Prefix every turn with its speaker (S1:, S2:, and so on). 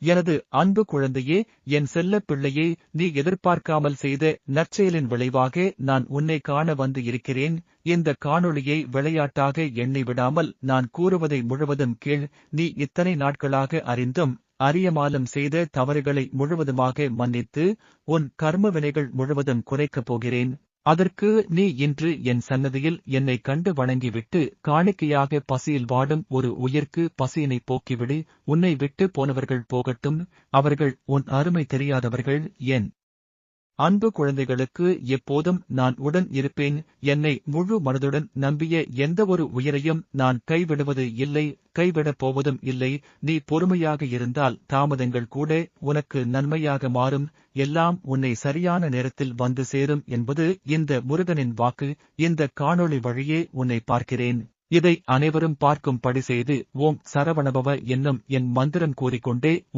S1: எனது அன்பு குழந்தையே, என் செல்லப் பிள்ளையே, நீ எதிர்பார்க்காமல் செய்த நற்செயலின் விளைவாக நான் உன்னை காண வந்து இருக்கிறேன். இந்த காணொளியை விளையாட்டாக எண்ணி விடாமல் நான் கூறுவதை முழுவதும் கேள். நீ இத்தனை நாட்களாக அறிந்தும் அறியாமலும் செய்த தவறுகளை முழுவதுமாக மன்னித்து உன் கர்ம வினைகள் முழுவதும் குறைக்கப் போகிறேன். அதற்கு நீ இன்று என் சன்னதியில் என்னை கண்டு வணங்கிவிட்டு காணிக்கையாக பசியில் வாடும் ஒரு உயிர்க்கு பசியினை போக்கிவிடு. உன்னை விட்டு போனவர்கள் போகட்டும், அவர்கள் உன் அருமை தெரியாதவர்கள். என் அன்பு குழந்தைகளுக்கு எப்போதும் நான் உடன் இருப்பேன். என்னை முழு மனதுடன் நம்பிய எந்தவொரு உயிரையும் நான் கைவிடுவது இல்லை, கைவிடப் போவதும் இல்லை. நீ பொறுமையாக இருந்தால் தாமதங்கள் கூட உனக்கு நன்மையாக மாறும். எல்லாம் உன்னை சரியான நேரத்தில் வந்து சேரும் என்பது இந்த முருகனின் வாக்கு. இந்த காணொளி வழியே உன்னை பார்க்கிறேன். இதை அனைவரும் பார்க்கும்படி செய்து ஓம் சரவணபவ என்னும் என் மந்திரம் கூறிக்கொண்டே